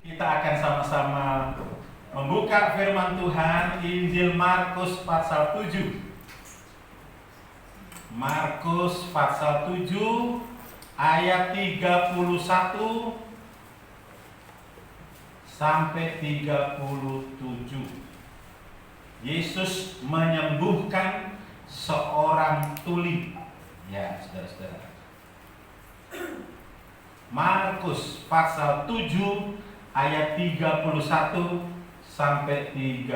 Kita akan sama-sama membuka firman Tuhan Injil Markus pasal 7. Markus pasal 7 ayat 31 sampai 37. Yesus menyembuhkan seorang tuli. Ya, saudara-saudara. Markus pasal 7 ayat 31 sampai 37.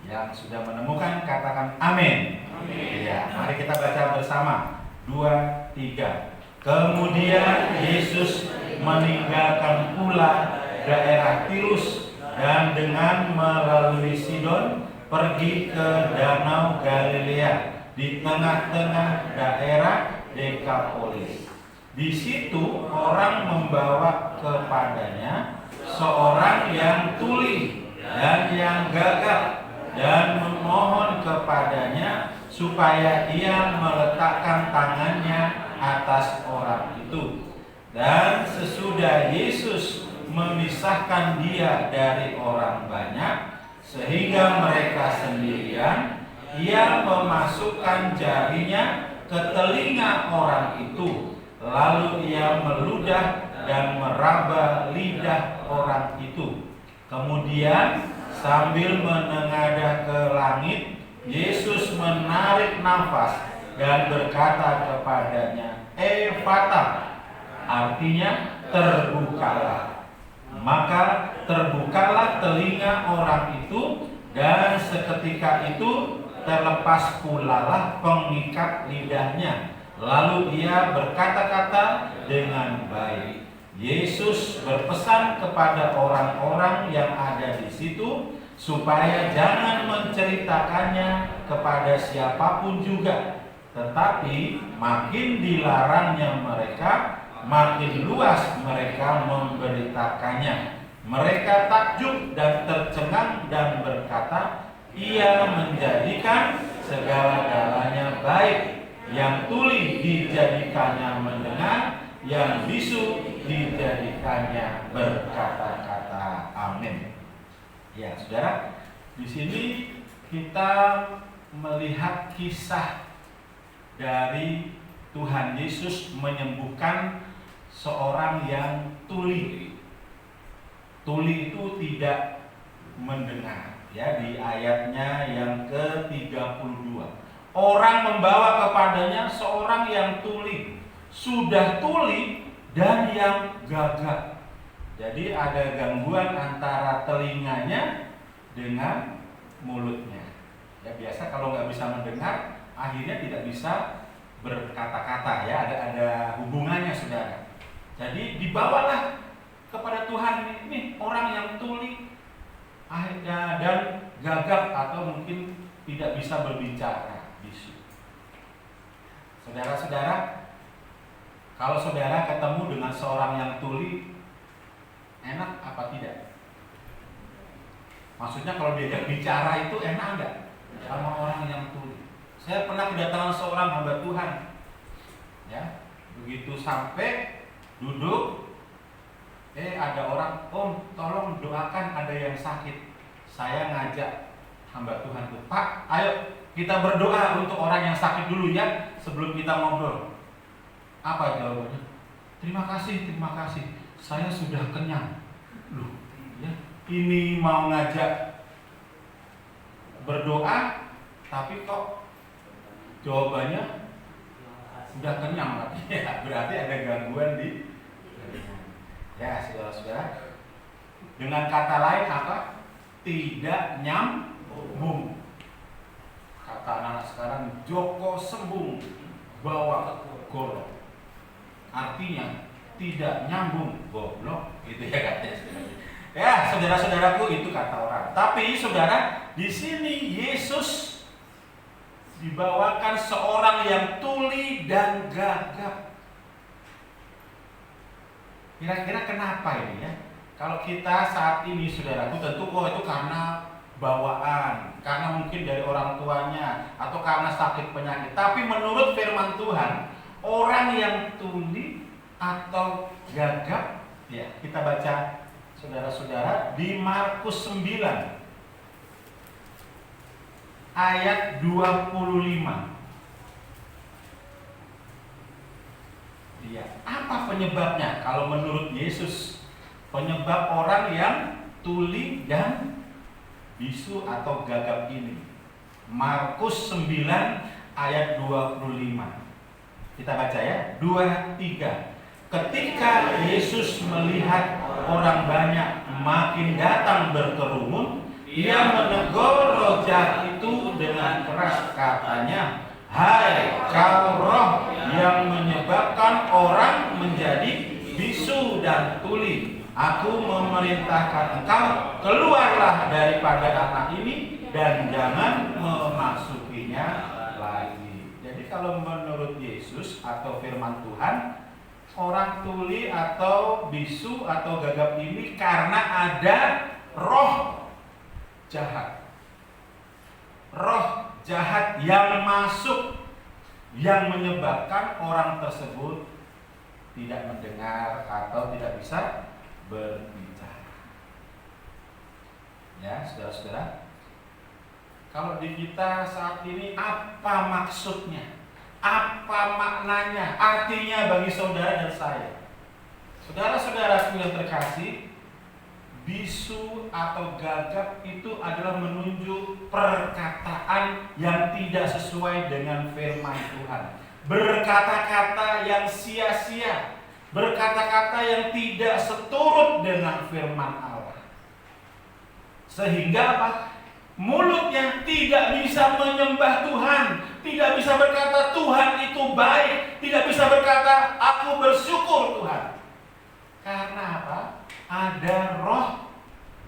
Yang sudah menemukan katakan amin. Amin. Ya, mari kita baca bersama. 2, 3. Kemudian Yesus meninggalkan pula daerah Tirus dan dengan melalui Sidon pergi ke Danau Galilea di tengah-tengah daerah Dekapolis. Di situ orang membawa kepadanya seorang yang tuli dan yang gagap dan memohon kepadanya supaya ia meletakkan tangannya atas orang itu. Dan sesudah Yesus memisahkan dia dari orang banyak sehingga mereka sendirian, ia memasukkan jarinya ke telinga orang itu, lalu ia meludah dan meraba lidah orang itu. Kemudian sambil menengadah ke langit, Yesus menarik nafas dan berkata kepadanya, Ephata, artinya terbukalah. Maka terbukalah telinga orang itu, dan seketika itu terlepas pulalah pengikat lidahnya. Lalu ia berkata-kata dengan baik. Yesus berpesan kepada orang-orang yang ada di situ supaya jangan menceritakannya kepada siapapun juga. Tetapi makin dilarangnya mereka, makin luas mereka memberitakannya. Mereka takjub dan tercengang dan berkata, ia menjadikan segala-galanya baik. Yang tuli dijadikannya mendengar, yang bisu dijadikannya berkata-kata. Amin. Ya, saudara, di sini kita melihat kisah dari Tuhan Yesus menyembuhkan seorang yang tuli. Tuli itu tidak mendengar. Ya, di ayatnya yang ke-32. Orang membawa kepadanya seorang yang tuli, sudah tuli dan yang gagap. Jadi ada gangguan antara telinganya dengan mulutnya. Ya, biasa kalau nggak bisa mendengar, akhirnya tidak bisa berkata-kata. Ya, ada hubungannya, saudara. Jadi dibawalah kepada Tuhan ini orang yang tuli dan gagap atau mungkin tidak bisa berbicara. Saudara-saudara, kalau saudara ketemu dengan seorang yang tuli, enak apa tidak? Maksudnya kalau diajak bicara itu enak enggak sama orang yang tuli? Saya pernah kedatangan seorang hamba Tuhan. Ya, begitu sampai duduk, ada orang, Om, tolong doakan ada yang sakit. Saya ngajak hamba Tuhan itu, Pak, ayo kita berdoa untuk orang yang sakit dulu ya, sebelum kita ngobrol. Apa jawabannya? Terima kasih, saya sudah kenyang. Loh, ya, ini mau ngajak berdoa, tapi kok jawabannya sudah kenyang. Berarti ada gangguan di. Ya, saudara-saudara. Dengan kata lain apa? Tidak nyambung. Kata anak sekarang, Joko sembung bawa golok. Artinya tidak nyambung, goblok, gitu ya katanya. Ya, saudara-saudaraku, itu kata orang. Tapi saudara, di sini Yesus dibawakan seorang yang tuli dan gagap. Kira-kira kenapa ini ya? Kalau kita saat ini, saudaraku, tentu itu karena bawaan, karena mungkin dari orang tuanya, atau karena sakit penyakit. Tapi menurut firman Tuhan, orang yang tuli atau gagap. Ya, kita baca saudara-saudara di Markus 9 ayat 25. Ya, apa penyebabnya? Kalau menurut Yesus, penyebab orang yang tuli dan bisu atau gagap ini. Markus 9 ayat 25. Kita baca ya, 2, 3. Ketika Yesus melihat orang banyak makin datang berkerumun, Ia menegur roh jahat itu dengan keras, katanya, "Hai kau roh yang menyebabkan orang menjadi bisu dan tuli, aku memerintahkan engkau, keluarlah daripada anak ini dan jangan memasukinya lagi." Jadi kalau menurut Yesus atau firman Tuhan, orang tuli atau bisu atau gagap ini karena ada roh jahat. Roh jahat yang masuk, yang menyebabkan orang tersebut tidak mendengar atau tidak bisa berbicara. Ya, saudara-saudara, kalau di kita saat ini apa maksudnya? Apa maknanya? Artinya bagi saudara dan saya. Saudara-saudaraku yang terkasih, bisu atau gagap itu adalah menunjuk perkataan yang tidak sesuai dengan firman Tuhan. Berkata-kata yang sia-sia, berkata-kata yang tidak seturut dengan firman Allah. Sehingga apa? Mulutnya tidak bisa menyembah Tuhan, tidak bisa berkata Tuhan itu baik, tidak bisa berkata aku bersyukur Tuhan. Karena apa? Ada roh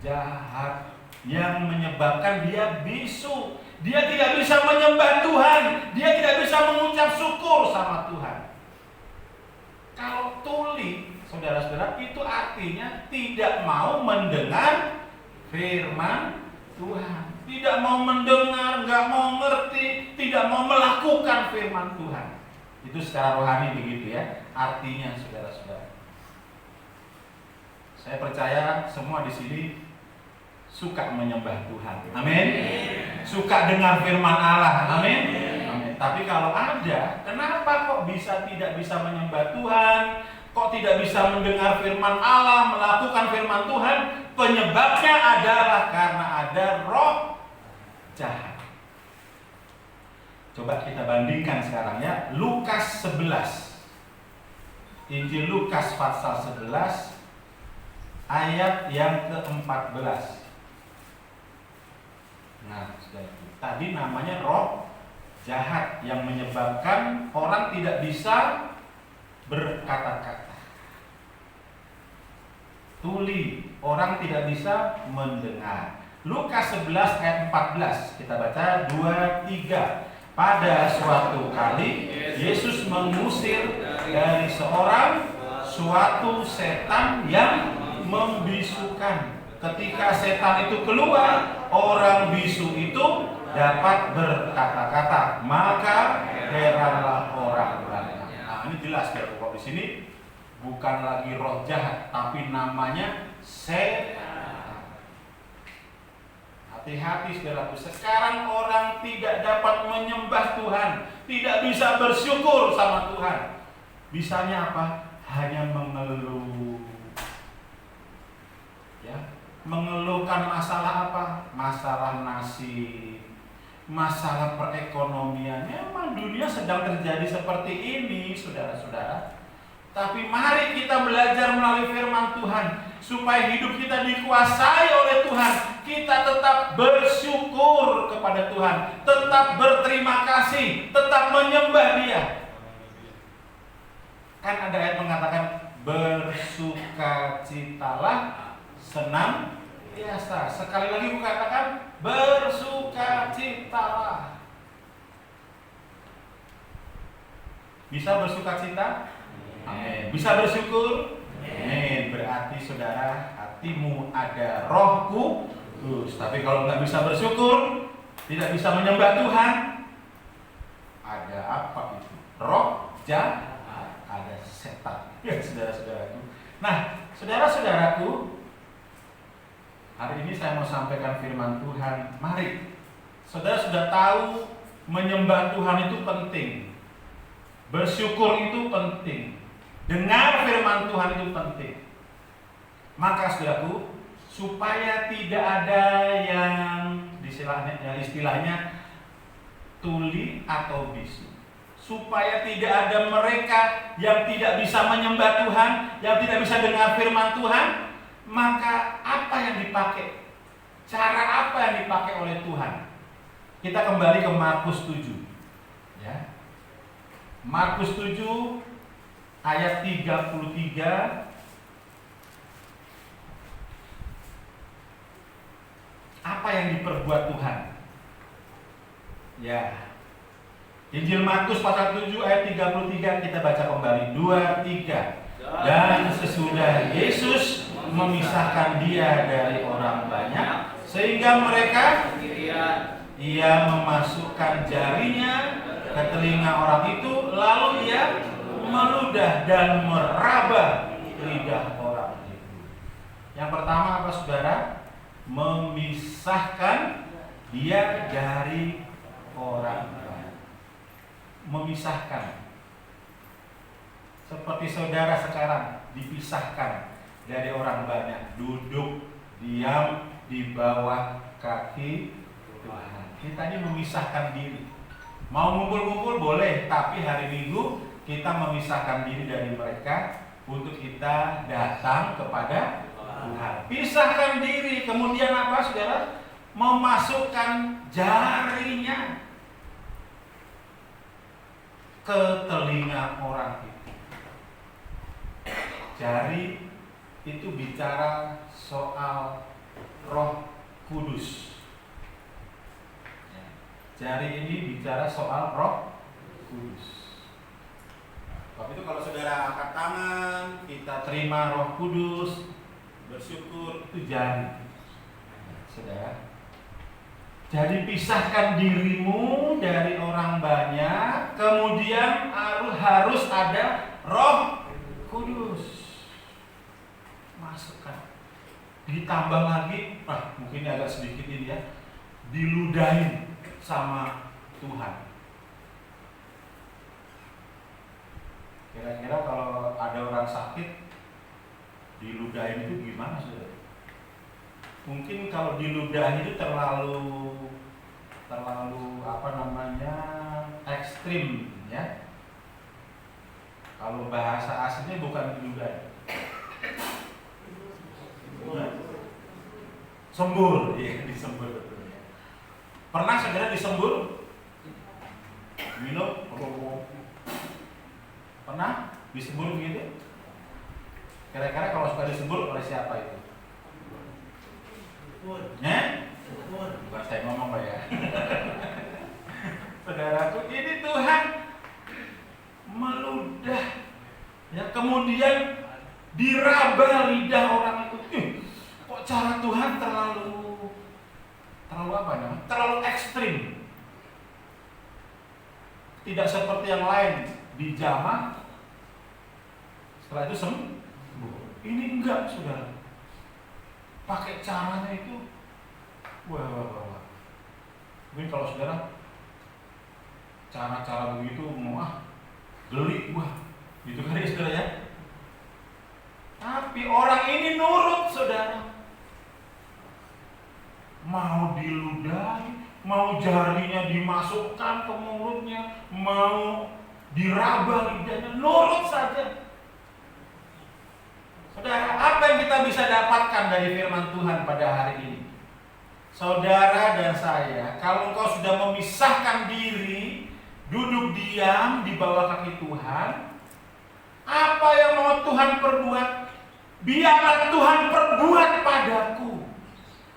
jahat yang menyebabkan dia bisu. Dia tidak bisa menyembah Tuhan, dia tidak bisa mengucap syukur sama Tuhan. Kalau tuli, saudara-saudara, itu artinya tidak mau mendengar firman Tuhan, tidak mau mendengar, nggak mau ngerti, tidak mau melakukan firman Tuhan. Itu secara rohani begitu ya, artinya saudara-saudara. Saya percaya semua di sini suka menyembah Tuhan. Amin. Suka dengar firman Allah. Amin. Amin. Tapi kalau ada, kenapa kok tidak bisa menyembah Tuhan? Kok tidak bisa mendengar firman Allah, melakukan firman Tuhan? Penyebabnya adalah karena ada roh jahat. Coba kita bandingkan sekarang ya. Lukas 11. Injil Lukas pasal 11 ayat yang ke-14. Nah, tadi namanya roh jahat yang menyebabkan orang tidak bisa berkata-kata. Tuli, orang tidak bisa mendengar. Lukas 11 ayat 14. Kita baca 2, 3. Pada suatu kali Yesus mengusir dari seorang suatu setan yang membisukan. Ketika setan itu keluar, orang bisu itu dapat berkata-kata, maka heranlah orang banyak. Nah, ini jelas ya, kok di sini bukan lagi roh jahat, tapi namanya setan. Hati-hati saudaraku, sekarang orang tidak dapat menyembah Tuhan, tidak bisa bersyukur sama Tuhan. Bisanya apa? Hanya mengeluh. Ya, mengeluhkan masalah apa? Masalah nasib, masalah perekonomian. Memang dunia sedang terjadi seperti ini, saudara-saudara. Tapi mari kita belajar melalui firman Tuhan supaya hidup kita dikuasai oleh Tuhan. Kita tetap bersyukur kepada Tuhan, tetap berterima kasih, tetap menyembah Dia. Kan ada ayat mengatakan bersukacitalah senantiasa. Sekali lagi aku katakan bersukacitalah. Bisa bersukacita? Amin. Bisa bersyukur? Amin. Berarti saudara, hatimu ada Roh Kudus. Tapi kalau nggak bisa bersyukur, tidak bisa menyembah Tuhan, ada apa itu? Roh jahat, ada setan. Ya saudara-saudaraku, Nah, saudara-saudaraku, hari ini saya mau sampaikan firman Tuhan. Mari, saudara sudah tahu menyembah Tuhan itu penting, bersyukur itu penting, dengar firman Tuhan itu penting. Maka saudaraku, supaya tidak ada yang istilahnya tuli atau bisu, supaya tidak ada mereka yang tidak bisa menyembah Tuhan, yang tidak bisa dengar firman Tuhan, maka apa yang dipakai? Cara apa yang dipakai oleh Tuhan? Kita kembali ke Markus 7. Ya. Markus 7 ayat 33. Apa yang diperbuat Tuhan? Ya. Injil Markus pasal 7 ayat 33 kita baca kembali. 2, 3. Dan sesudah Yesus memisahkan dia dari orang banyak, sehingga mereka, ia memasukkan jarinya ke telinga orang itu, lalu ia meludah dan meraba lidah orang itu. Yang pertama apa saudara? Memisahkan dia dari orang banyak. Memisahkan. Seperti saudara sekarang dipisahkan dari orang banyak, duduk diam di bawah kaki Tuhan. Kita ini memisahkan diri. Mau ngumpul-ngumpul boleh, tapi hari Minggu kita memisahkan diri dari mereka untuk kita datang kepada Tuhan. Pisahkan diri, kemudian apa saudara? Memasukkan jarinya ke telinga orang itu. Jari itu bicara soal Roh Kudus. Jari ini bicara soal Roh Kudus. Sebab itu kalau saudara angkat tangan, kita terima Roh Kudus, bersyukur, itu jari. Saudara, jadi pisahkan dirimu dari orang banyak, kemudian harus ada Roh Kudus. Masukkan. Ditambah lagi, mungkin agak sedikit ini ya, diludahin sama Tuhan. Kira-kira kalau ada orang sakit diludahin itu gimana saudara? Mungkin kalau diludahin itu terlalu ekstrim ya. Kalau bahasa aslinya bukan diludahin, sembur, ya disembur. Pernah saudara disembur? Minum? Pernah disembur begitu? Kira-kira kalau suka disembur oleh siapa itu? Bukan saya ngomong Pak ya. Saudaraku, ini Tuhan meludah ya, kemudian diraba lidah orang itu. Kok cara Tuhan terlalu apa namanya? Terlalu ekstrim. Tidak seperti yang lain, dijamah, setelah itu sembuh. Ini enggak, saudara. Pakai caranya itu, wah. Mungkin kalau saudara cara-cara begitu geli, gitu kan ya saudara ya. Tapi orang ini nurut, saudara. Mau diludahi, mau jarinya dimasukkan ke mulutnya, mau diraba lidahnya, nurut saja. Saudara, apa yang kita bisa dapatkan dari firman Tuhan pada hari ini? Saudara dan saya, kalau engkau sudah memisahkan diri, duduk diam di bawah kaki Tuhan, apa yang mau Tuhan perbuat? Biarlah Tuhan perbuat padaku.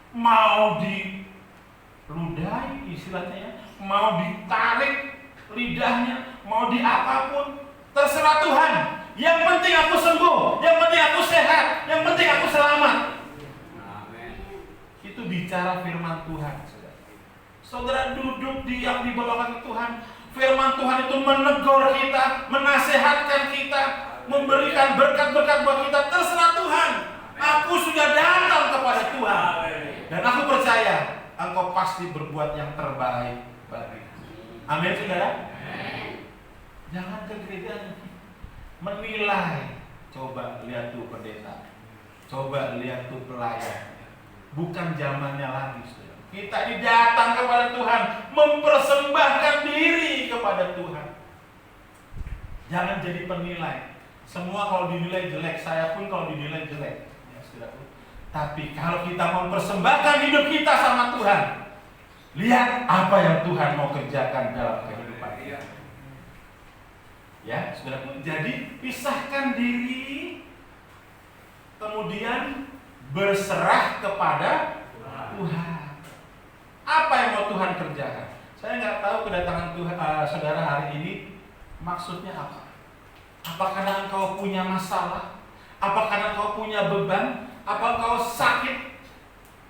Mau diludahi istilahnya, mau ditarik lidahnya, mau diapapun, terserah Tuhan. Yang penting aku sembuh, yang penting aku sehat, yang penting aku selamat. Amen. Itu bicara firman Tuhan. Saudara duduk diam di bawah kaki Tuhan. Firman Tuhan itu menegur kita, menasehatkan kita. memberikan berkat-berkat buat kita, terserah Tuhan. Aku sudah datang kepada Tuhan dan aku percaya Engkau pasti berbuat yang terbaik bagiku. Amin, saudara. Jangan ke gereja menilai. Coba lihat tuh pendeta, coba lihat tuh pelayan. Bukan zamannya lagi, saudara. Kita ini datang kepada Tuhan, mempersembahkan diri kepada Tuhan. Jangan jadi penilai. Semua kalau dinilai jelek, saya pun kalau dinilai jelek. Ya, saudara. Tapi kalau kita mempersembahkan hidup kita sama Tuhan, lihat apa yang Tuhan mau kerjakan dalam kehidupan kita. Ya, saudaraku, jadi pisahkan diri, kemudian berserah kepada Tuhan. Apa yang mau Tuhan kerjakan? Saya nggak tahu kedatangan Tuhan, saudara hari ini maksudnya apa. Apa karena engkau punya masalah? Apa karena engkau punya beban? Apa engkau sakit?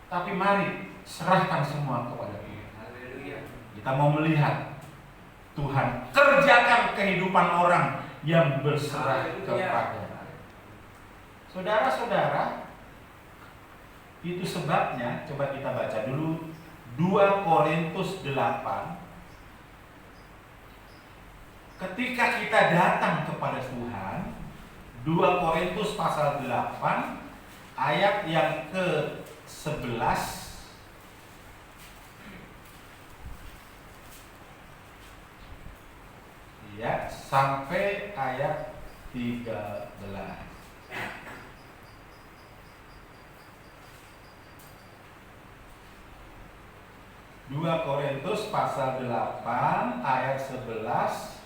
Tapi mari serahkan semua kepada Tuhan. Kita mau melihat Tuhan kerjakan kehidupan orang yang berserah kepada. Saudara-saudara, itu sebabnya coba kita baca dulu 2 Korintus 8. Ketika kita datang kepada Tuhan, 2 Korintus pasal 8 ayat yang ke-11 ya, sampai ayat 13. 2 Korintus pasal 8 ayat 11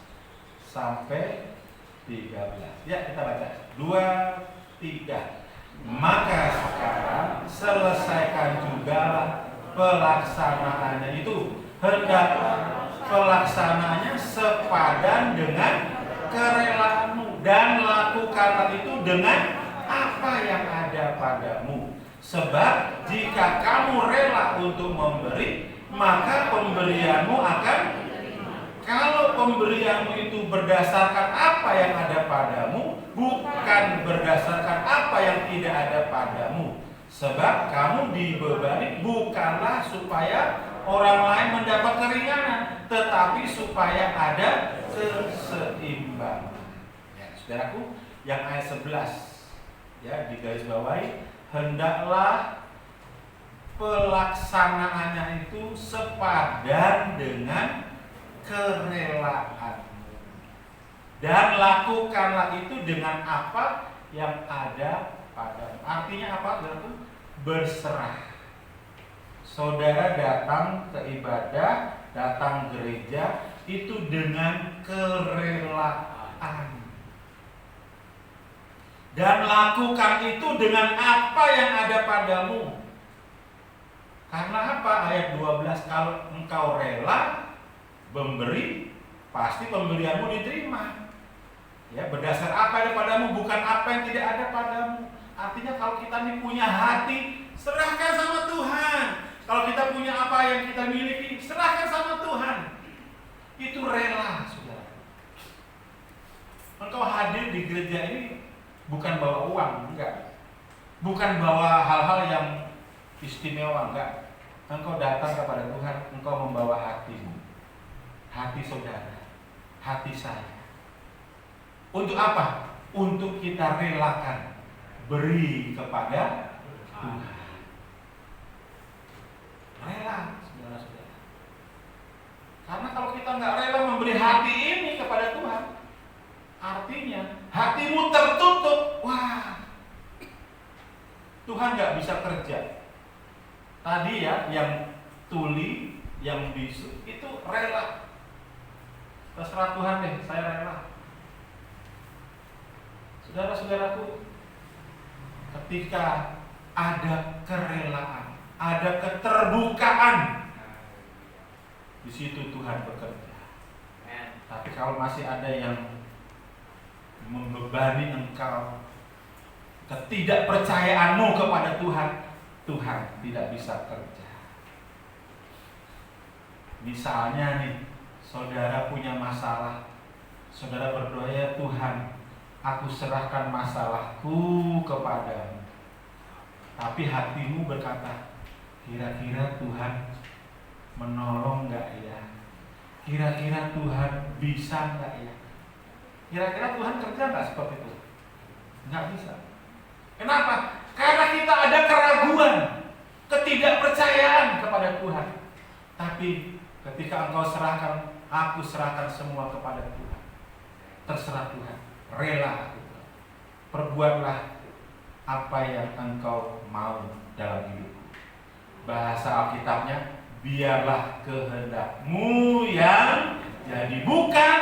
sampai 13. Ya, kita baca. 2, 3. Maka sekarang selesaikan juga pelaksanaannya itu. Hendaklah pelaksanaannya sepadan dengan kerelaanmu, dan lakukanlah itu dengan apa yang ada padamu. Sebab jika kamu rela untuk memberi, maka pemberianmu akan. Kalau pemberianmu itu berdasarkan apa yang ada padamu, bukan berdasarkan apa yang tidak ada padamu. Sebab kamu dibebani bukanlah supaya orang lain mendapat keringanan, tetapi supaya ada keseimbangan. Ya, saudaraku, yang ayat 11 ya, digaris bawahi, hendaklah pelaksanaannya itu sepadan dengan kerelaanmu, dan lakukanlah itu dengan apa yang ada padamu. Artinya apa, saudaraku? Berserah. Saudara datang ke ibadah, datang gereja itu dengan kerelaan, dan lakukan itu dengan apa yang ada padamu. Karena apa? Ayat 12, kalau engkau rela memberi, pasti pemberianmu diterima. Ya, berdasar apa yang ada padamu, bukan apa yang tidak ada padamu. Artinya kalau kita ini punya hati, serahkan sama Tuhan. Kalau kita punya apa yang kita miliki, serahkan sama Tuhan. Itu rela, saudara. Engkau hadir di gereja ini bukan bawa uang, enggak. Bukan bawa hal-hal yang istimewa, enggak. Engkau datang kepada Tuhan, engkau membawa hatimu. Hati saudara, hati saya. Untuk apa? Untuk kita relakan beri kepada Tuhan. Rela, saudara-saudara. Karena kalau kita nggak rela memberi hati ini kepada Tuhan, artinya hatimu tertutup. Wah, Tuhan nggak bisa kerja. Tadi ya, yang tuli, yang bisu, itu rela. Terserah Tuhan deh, saya rela. Saudara-saudaraku, ketika ada kerelaan, ada keterbukaan, di situ Tuhan bekerja. Tapi kalau masih ada yang membebani engkau, ketidakpercayaanmu kepada Tuhan, Tuhan tidak bisa kerja. Misalnya nih, saudara punya masalah, saudara berdoa, ya Tuhan, aku serahkan masalahku kepadamu. Tapi hatimu berkata, kira-kira Tuhan menolong nggak ya? Kira-kira Tuhan bisa nggak ya? Kira-kira Tuhan kerja nggak seperti itu? Nggak bisa. Kenapa? Karena kita ada keraguan, ketidakpercayaan kepada Tuhan. Tapi ketika engkau serahkan, aku serahkan semua kepada Tuhan. Terserah Tuhan, rela aku. Perbuatlah apa yang engkau mau dalam hidupku. Bahasa Alkitabnya, biarlah kehendakmu yang jadi, bukan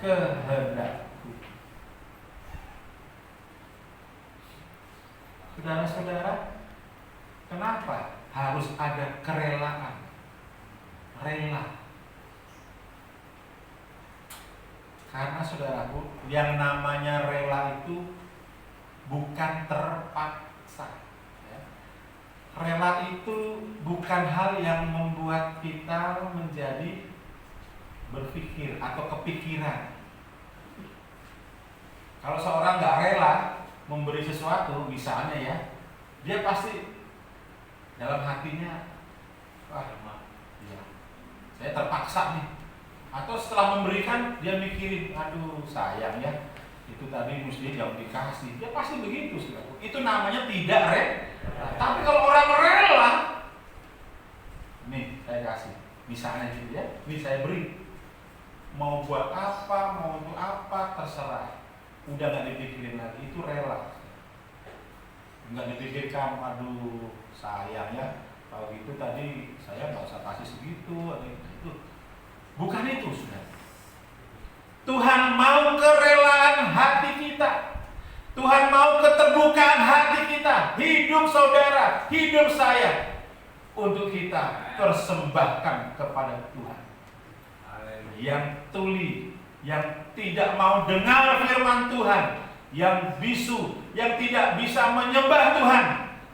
kehendakku. Saudara-saudara, kenapa harus ada kerelaan? Rela. Karena saudaraku, yang namanya rela itu bukan terpaksa. Rela itu bukan hal yang membuat kita menjadi berpikir atau kepikiran. Kalau seorang nggak rela memberi sesuatu, misalnya ya, dia pasti dalam hatinya, wah, ya, saya terpaksa nih. Atau setelah memberikan, dia mikirin, aduh sayang ya, itu tadi mesti jangan dikasih. Dia pasti begitu, saudara. Itu namanya tidak rela. Tapi kalau orang rela, nih saya kasih, misalnya gitu ya, ini saya beri, mau buat apa, mau untuk apa, terserah. Udah nggak dipikirin lagi, itu rela. Nggak dipikirkan, aduh sayang ya, kalau gitu tadi saya nggak usah kasih segitu, itu. Bukan itu, saudara. Tuhan mau kerelaan hati kita. Tuhan mau keterbukaan hati kita. Hidup saudara, hidup saya, untuk kita persembahkan kepada Tuhan. Yang tuli, yang tidak mau dengar firman Tuhan, yang bisu, yang tidak bisa menyembah Tuhan.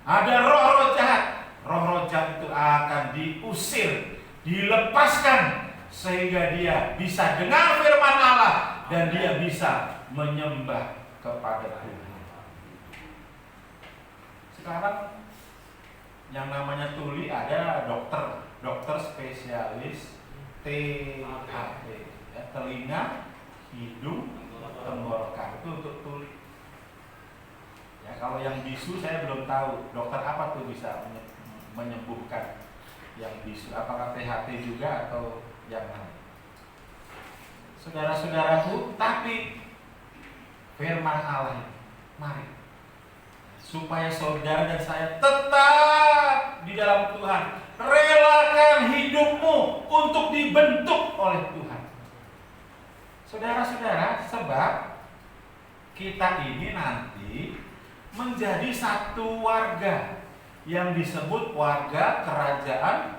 Ada roh-roh jahat. Roh-roh jahat itu akan diusir, dilepaskan, sehingga dia bisa dengar firman Allah dan dia bisa menyembah kepada Tuhan. Sekarang yang namanya tuli ada dokter spesialis THT, ya, telinga, hidung, tenggorokan, itu untuk tuli. Ya, kalau yang bisu saya belum tahu dokter apa tuh bisa menyembuhkan yang bisu, apakah THT juga atau yang lain. Saudara-saudaraku, tapi firman Allah, mari supaya saudara dan saya tetap di dalam Tuhan, relakan hidupmu untuk dibentuk oleh Tuhan. Saudara-saudara, sebab kita ini nanti menjadi satu warga yang disebut warga kerajaan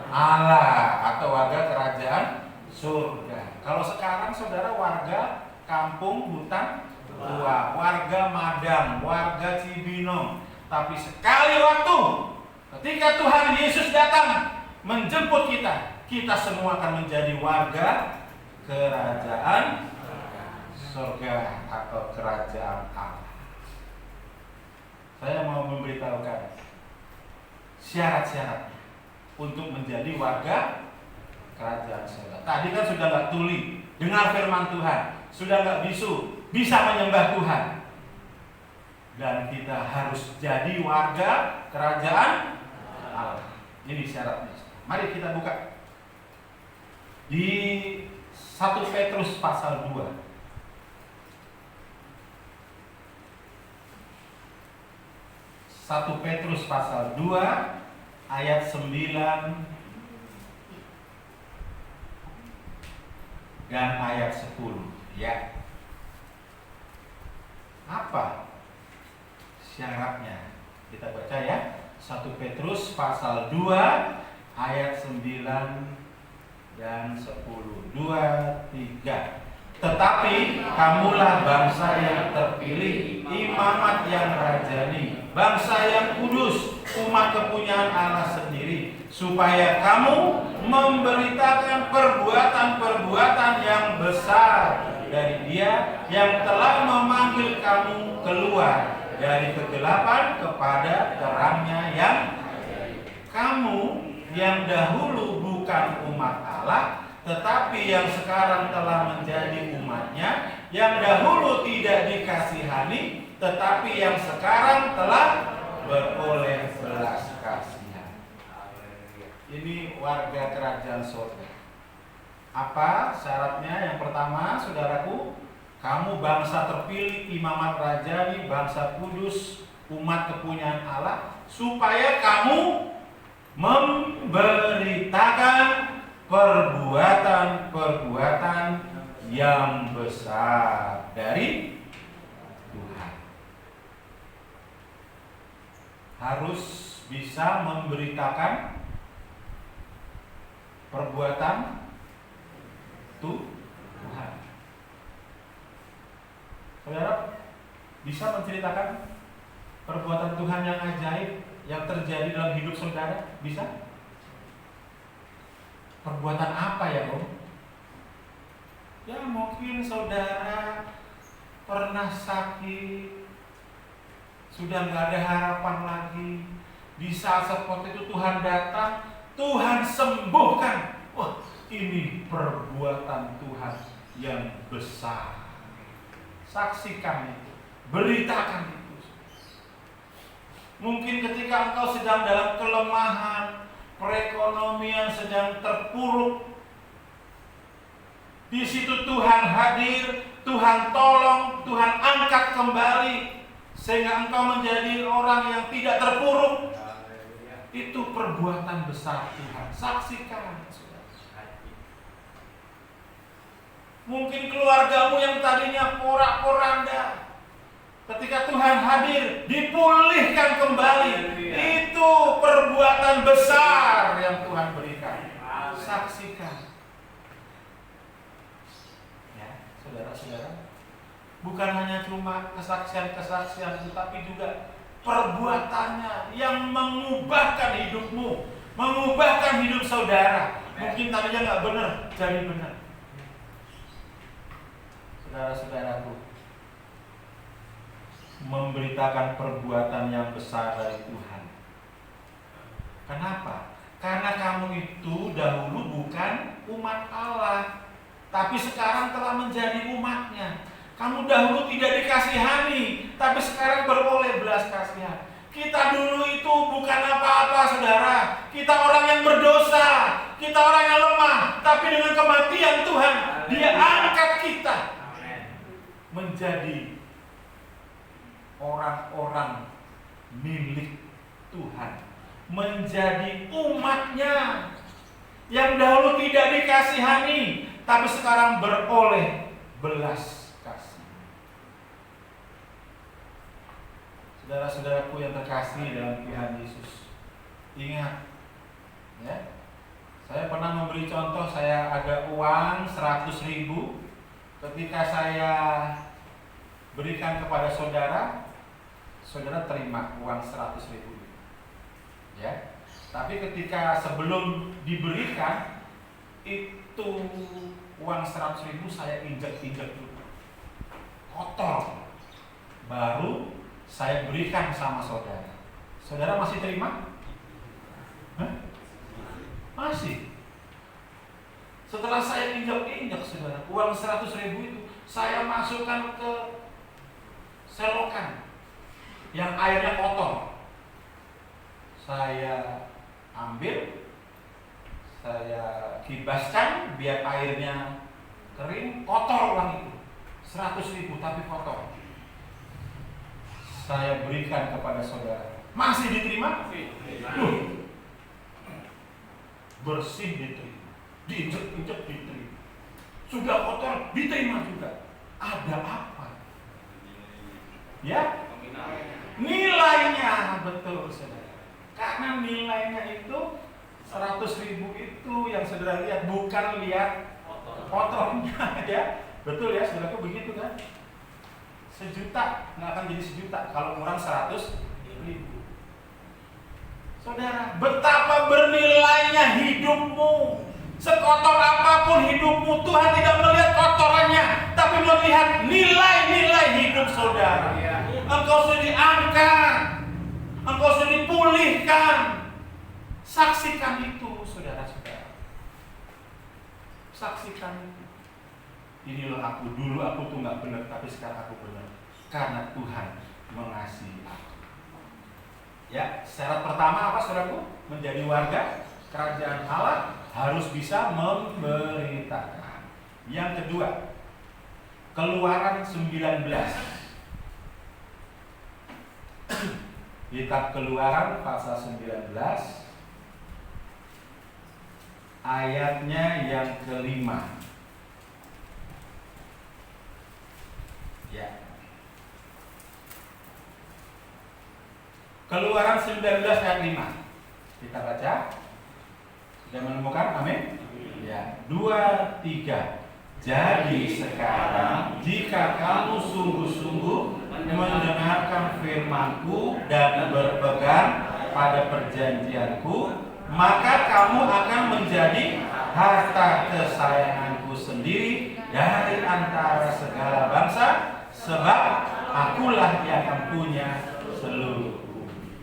Allah atau warga kerajaan surga. Kalau sekarang saudara warga kampung hutan tua, warga Madang, warga Cibinong. Tapi sekali waktu ketika Tuhan Yesus datang menjemput kita, kita semua akan menjadi warga kerajaan surga atau kerajaan Allah. Saya mau memberitahukan syarat-syaratnya untuk menjadi warga kerajaan surga. Tadi kan sudah nggak tuli, dengar firman Tuhan, sudah nggak bisu, bisa menyembah Tuhan, dan kita harus jadi warga kerajaan Allah. Ini syaratnya. Mari kita buka di 1 Petrus pasal 2. 1 Petrus pasal 2 ayat 9 dan ayat 10, ya. Apa syaratnya? Kita baca ya. 1 Petrus pasal 2 ayat 9 dan 10. 2, 3. Tetapi kamulah bangsa yang terpilih, imamat yang rajani, bangsa yang kudus, umat kepunyaan Allah sendiri, supaya kamu memberitakan perbuatan-perbuatan yang besar dari Dia yang telah memanggil kamu keluar dari kegelapan kepada terangnya. Yang kamu yang dahulu bukan umat Allah, tetapi yang sekarang telah menjadi umatnya, yang dahulu tidak dikasihani, tetapi yang sekarang telah beroleh belas kasihan. Ini warga kerajaan surga. Apa syaratnya? Yang pertama, saudaraku, kamu bangsa terpilih, imamat rajani, bangsa kudus, umat kepunyaan Allah, supaya kamu memberitakan perbuatan-perbuatan yang besar dari Tuhan. Harus bisa memberitakan perbuatan Tuhan. Saudara bisa menceritakan perbuatan Tuhan yang ajaib yang terjadi dalam hidup saudara? Bisa? Perbuatan apa ya, Om? Ya mungkin saudara pernah sakit, sudah nggak ada harapan lagi. Di saat seperti itu Tuhan datang, Tuhan sembuhkan. Wah, ini perbuatan Tuhan yang besar. Saksikan itu, beritakan itu. Mungkin ketika engkau sedang dalam kelemahan, perekonomian sedang terpuruk, di situ Tuhan hadir, Tuhan tolong, Tuhan angkat kembali sehingga engkau menjadi orang yang tidak terpuruk. Itu perbuatan besar Tuhan. Saksikan. Mungkin keluargamu yang tadinya porak-poranda, ketika Tuhan hadir, dipulihkan kembali. Itu perbuatan besar yang Tuhan berikan. Saksikan. Ya, saudara-saudara, bukan hanya cuma kesaksian-kesaksian, tetapi juga perbuatannya yang mengubahkan hidupmu, mengubahkan hidup saudara. Mungkin tadinya nggak benar, jadi benar. Saudara-saudaraku, memberitakan perbuatan yang besar dari Tuhan. Kenapa? Karena kamu itu dahulu bukan umat Allah, tapi sekarang telah menjadi umatnya. Kamu dahulu tidak dikasihani, tapi sekarang beroleh belas kasihan. Kita dulu itu bukan apa-apa, saudara. Kita orang yang berdosa, kita orang yang lemah, tapi dengan kematian Tuhan, Dia angkat kita menjadi orang-orang milik Tuhan, menjadi umatnya yang dahulu tidak dikasihani, tapi sekarang beroleh belas kasih. Saudara-saudaraku yang terkasih dalam Tuhan Yesus, ingat ya, saya pernah memberi contoh. Saya ada uang 100.000, ketika saya berikan kepada saudara, saudara terima uang 100.000, ya. Tapi ketika sebelum diberikan itu uang 100.000 saya injek-injek dulu, kotor, baru saya berikan sama saudara. Saudara masih terima? Hah? Masih. Setelah saya injek-injek, saudara, uang 100.000 itu saya masukkan ke selokan yang airnya kotor. Saya ambil, saya kibaskan biar airnya kering, kotor uang itu 100.000 tapi kotor. Saya berikan kepada saudara. Masih diterima? Bersih diterima, diinjek-injek diterima, sudah kotor diterima juga. Ada apa? Ya, nilainya betul, saudara. Karena nilainya itu 100.000 itu yang saudara lihat, bukan lihat kotornya, ya. Betul ya, saudaraku, begitu kan? 1 juta nggak akan jadi 1 juta kalau kurang 100.000. Saudara, betapa bernilainya hidupmu. Sekotor apapun hidupmu, Tuhan tidak melihat kotorannya, tapi melihat nilai-nilai hidup saudara. Engkau sudah diangkat, engkau sudah dipulihkan. Saksikan itu, saudara-saudara. Saksikan itu. Inilah aku, dulu aku tuh nggak benar, tapi sekarang aku benar. Karena Tuhan mengasihi aku. Ya, syarat pertama apa saudaraku? Menjadi warga kerajaan Allah harus bisa memberitakan. Yang kedua, Keluaran 19. Kitab Keluaran pasal 19 ayatnya yang kelima. Ya. Keluaran 19 ayat 5. Kita baca. Sudah menemukan? Amin. Ya. 2, 3. Jadi sekarang jika kamu sungguh-sungguh mendengarkan firman-Ku dan berpegang pada perjanjian-Ku, maka kamu akan menjadi harta kesayangan-Ku sendiri dari antara segala bangsa, sebab Akulah yang punya seluruh bumi.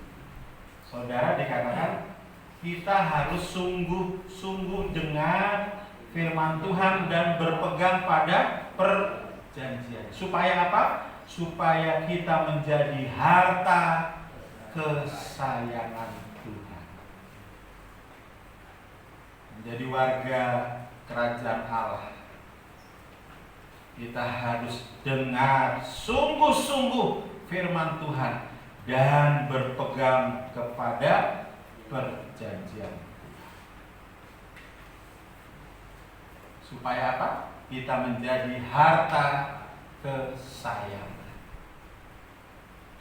Saudara, dikatakan kita harus sungguh-sungguh dengan firman Tuhan dan berpegang pada perjanjian. Supaya apa? Supaya kita menjadi harta kesayangan Tuhan. Menjadi warga kerajaan Allah. Kita harus dengar sungguh-sungguh firman Tuhan dan berpegang kepada perjanjian. Supaya apa? Kita menjadi harta kesayangan.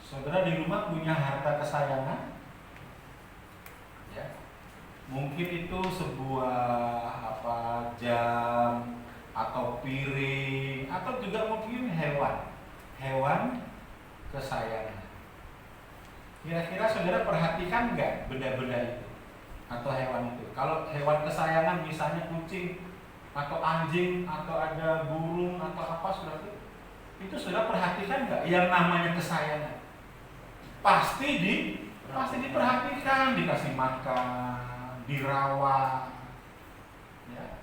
Saudara di rumah punya harta kesayangan? Ya. Mungkin itu sebuah jam atau piring atau juga mungkin hewan kesayangan. Kira-kira saudara perhatikan nggak benda-benda itu atau hewan itu? Kalau hewan kesayangan misalnya kucing atau anjing atau ada burung atau apa saudara, itu saudara perhatikan nggak yang namanya kesayangan? Pasti diperhatikan, dikasih makan, dirawat. Ya.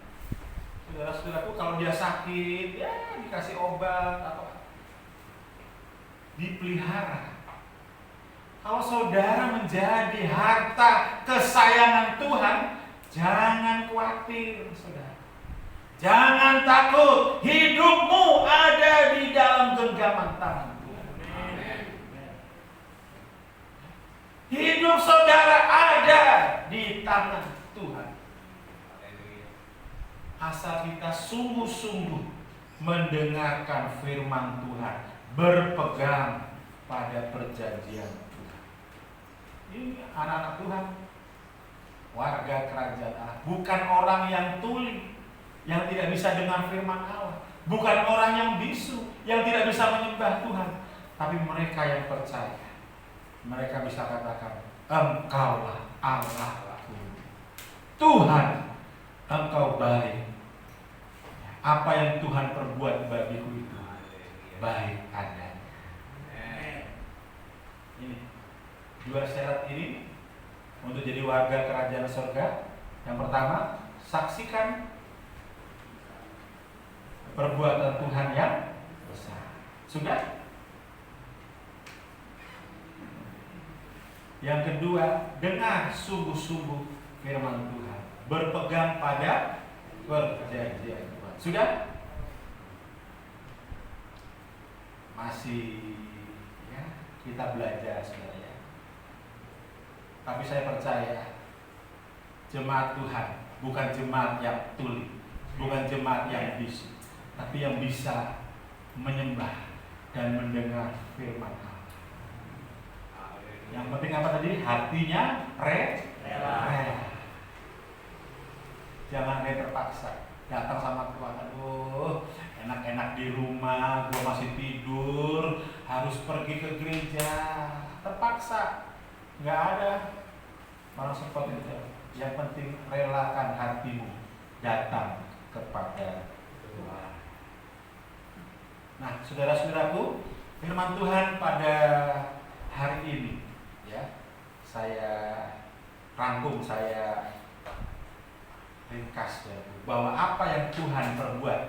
Saudara-saudaraku kalau dia sakit, ya dikasih obat atau dipelihara. Kalau saudara menjadi harta kesayangan Tuhan, jangan khawatir, saudara. Jangan takut, hidupmu ada di dalam genggaman tangan Tuhan. Hidup saudara ada di tangan Tuhan. Asal kita sungguh-sungguh mendengarkan firman Tuhan, berpegang pada perjanjian Tuhan. Ini anak-anak Tuhan, warga kerajaan Allah, bukan orang yang tuli, yang tidak bisa dengar firman Allah, bukan orang yang bisu, yang tidak bisa menyembah Tuhan, tapi mereka yang percaya. Mereka bisa katakan, Engkaulah Allahku, Tuhan, Engkau baik. Apa yang Tuhan perbuat bagiku itu baik adanya. Ini dua syarat ini untuk jadi warga kerajaan surga. Yang pertama, saksikan perbuatan Tuhan yang besar. Sudah? Yang kedua, dengar sungguh-sungguh firman Tuhan, berpegang pada perjanjian Tuhan. Sudah? Masih ya, kita belajar sebenarnya. Tapi saya percaya jemaat Tuhan bukan jemaat yang tuli, bukan jemaat yang bisu, tapi yang bisa menyembah dan mendengar firman Allah. Yang penting apa tadi? Hatinya rela. Jangan terpaksa datang sama Tuhan. Aduh, enak-enak di rumah, gua masih tidur, harus pergi ke gereja. Terpaksa, nggak ada. Orang seperti itu. Yang penting relakan hatimu datang kepada Tuhan. Nah, saudara-saudaraku, firman Tuhan pada hari ini, ya, saya rangkum, saya ringkas, ya, bahwa apa yang Tuhan perbuat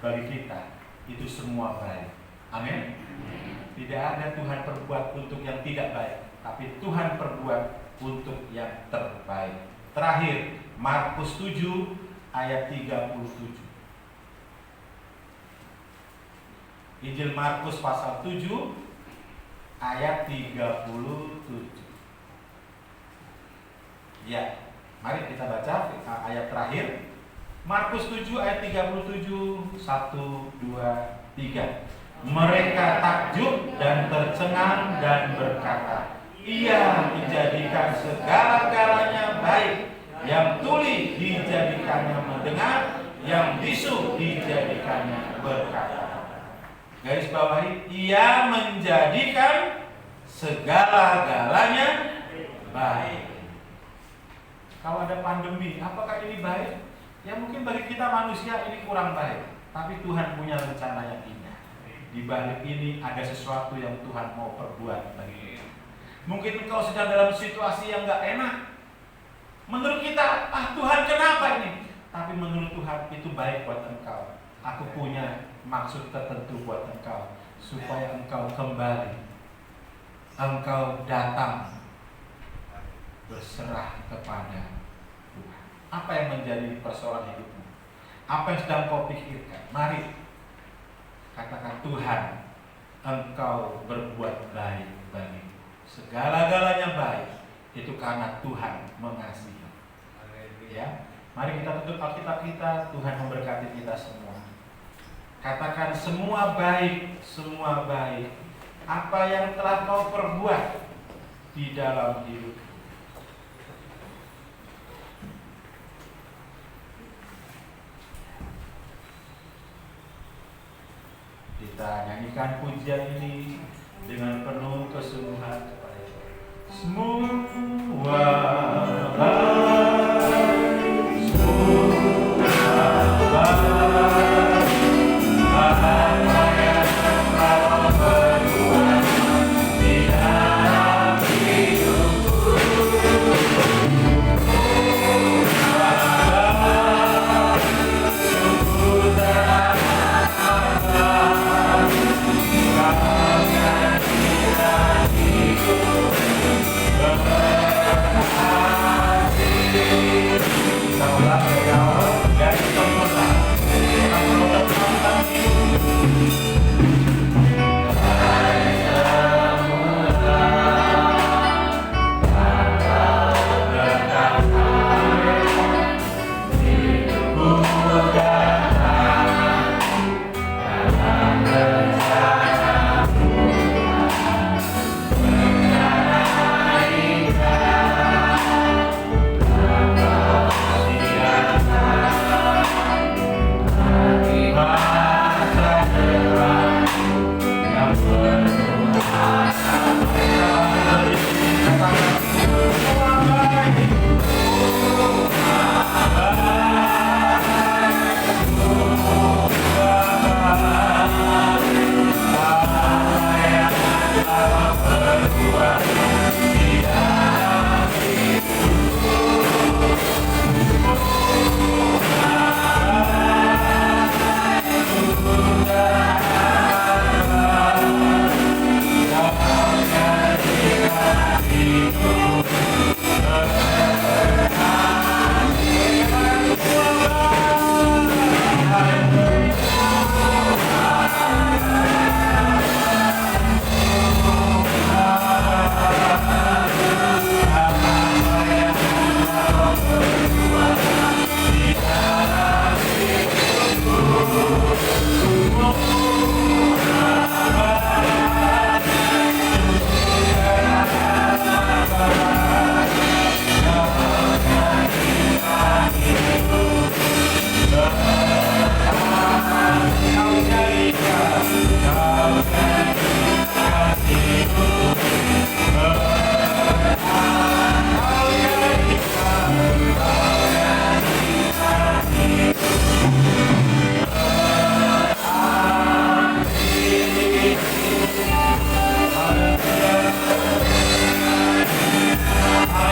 bagi kita itu semua baik. Amin. Tidak ada Tuhan perbuat untuk yang tidak baik, tapi Tuhan perbuat untuk yang terbaik. Terakhir, Markus 7 ayat 37. Injil Markus pasal 7 ayat 37. Ya, mari kita baca ayat terakhir. Markus 7 ayat 37, 1, 2, 3. Mereka takjub dan tercengang dan berkata, Ia dijadikan segala-galanya baik. Yang tuli dijadikannya mendengar, yang bisu dijadikannya berkata. Garis bawahi, Ia menjadikan segala-galanya baik. Kalau ada pandemi, apakah ini baik? Ya mungkin bagi kita manusia ini kurang baik, tapi Tuhan punya rencana yang indah. Di balik ini ada sesuatu yang Tuhan mau perbuat bagi kita. Mungkin engkau sedang dalam situasi yang gak enak. Menurut kita, Tuhan kenapa ini? Tapi menurut Tuhan itu baik buat engkau. Aku punya maksud tertentu buat engkau, supaya engkau kembali, engkau datang berserah kepada Tuhan. Apa yang menjadi persoalan hidupmu? Apa yang sedang kau pikirkan? Mari katakan, Tuhan, engkau berbuat baik bagiku. Segala-galanya baik. Itu karena Tuhan mengasihi. Ya, mari kita tutup Alkitab kita. Tuhan memberkati kita semua. Katakan, semua baik, semua baik. Apa yang telah kau perbuat di dalam hidup. Kita nyanyikan pujian ini dengan penuh kesungguhan kepada Tuhan. Semua